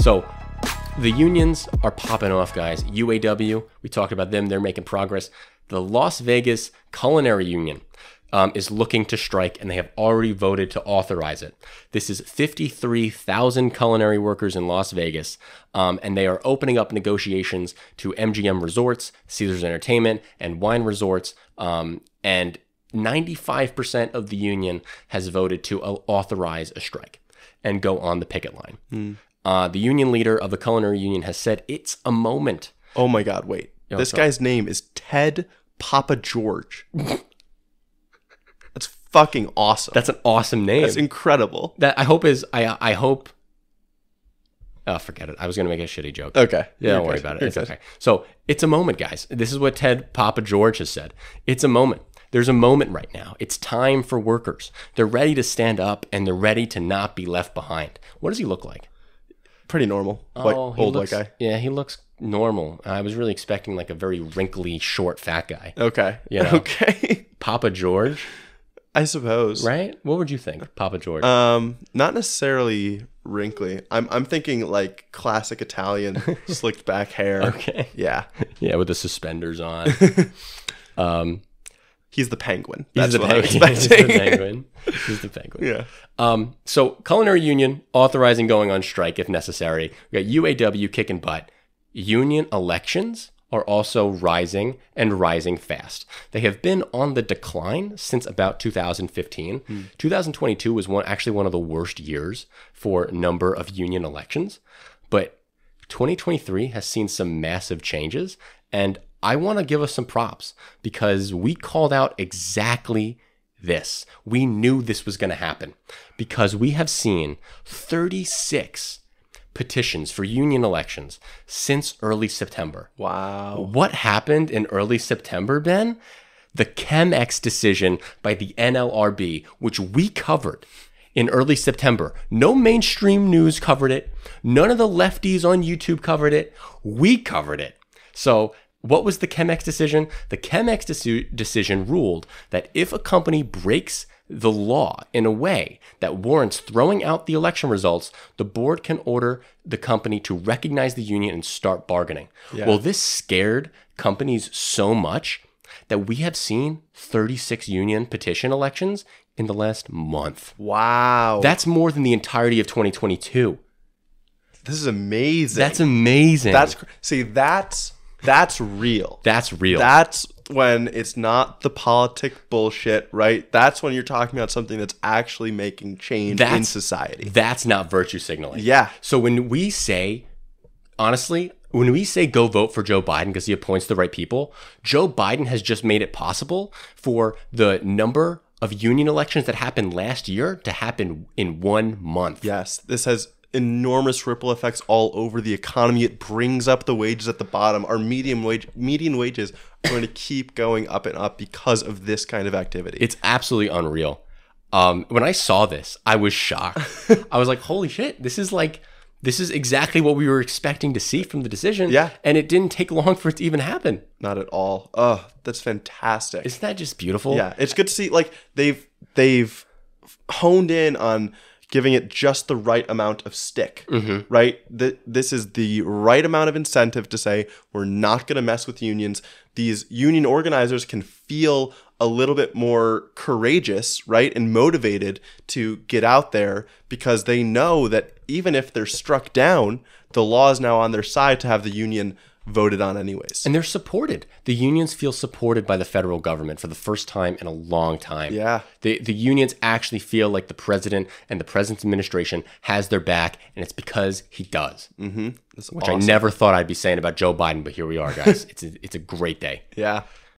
So the unions are popping off, guys. UAW, we talked about them. They're making progress. The Las Vegas Culinary Union is looking to strike, and they have already voted to authorize it. This is 53,000 culinary workers in Las Vegas, and they are opening up negotiations to MGM Resorts, Caesars Entertainment, and Wine Resorts, and 95% of the union has voted to authorize a strike and go on the picket line. The union leader of the Culinary Union has said it's a moment. Oh my God, wait. This guy's name is Ted Papa George. That's fucking awesome. That's an awesome name. That's incredible. That I hope is, I hope, oh, forget it. I was going to make a shitty joke. Okay. Yeah, don't worry about it. It's okay. So it's a moment, guys. This is what Ted Papa George has said. It's a moment. There's a moment right now. It's time for workers. They're ready to stand up, and they're ready to not be left behind. What does he look like? Pretty normal. Old white guy. Yeah, he looks normal. I was really expecting like a very wrinkly, short, fat guy. Okay. You know? Okay. Papa George, I suppose. right? What would you think, Papa George? Not necessarily wrinkly. I'm thinking like classic Italian, slicked back hair. Okay. Yeah. Yeah, with the suspenders on. He's the penguin. He's That's the what I'm penguin. expecting. He's the penguin. He's the penguin. Yeah. So Culinary Union authorizing going on strike if necessary. We got UAW kicking butt. Union elections are also rising and rising fast. They have been on the decline since about 2015. 2022 was actually one of the worst years for number of union elections, but 2023 has seen some massive changes, and I want to give us some props because we called out exactly this. We knew this was going to happen because we have seen 36 petitions for union elections since early September. Wow. What happened in early September, Ben? The CEMEX decision by the NLRB, which we covered in early September. No mainstream news covered it. None of the lefties on YouTube covered it. We covered it. So what was the CEMEX decision? The CEMEX decision ruled that if a company breaks the law in a way that warrants throwing out the election results, the board can order the company to recognize the union and start bargaining. Yeah. Well, this scared companies so much that we have seen 36 union petition elections in the last month. Wow. That's more than the entirety of 2022. This is amazing. That's amazing. That's real. That's real. That's when it's not the politic bullshit, right? That's when you're talking about something that's actually making change in society. That's not virtue signaling. Yeah. So when we say, honestly, when we say go vote for Joe Biden because he appoints the right people, Joe Biden has just made it possible for the number of union elections that happened last year to happen in 1 month. Yes. This has enormous ripple effects all over the economy. It brings up the wages at the bottom. Our median wages are going to keep going up and up because of this kind of activity. It's absolutely unreal. When I saw this, I was shocked. I was like, holy shit, this is exactly what we were expecting to see from the decision. Yeah. And it didn't take long for it to even happen. Not at all. Oh, that's fantastic. Isn't that just beautiful? Yeah. It's good to see like they've honed in on giving it just the right amount of stick, right? This is the right amount of incentive to say, we're not going to mess with unions. These union organizers can feel a little bit more courageous, right? And motivated to get out there because they know that even if they're struck down, the law is now on their side to have the union voted on anyways. And they're supported. The unions feel supported by the federal government for the first time in a long time. Yeah. The unions actually feel like the president and the president's administration has their back, and it's because he does. That's Which awesome. I never thought I'd be saying about Joe Biden, but here we are, guys. It's a great day. Yeah.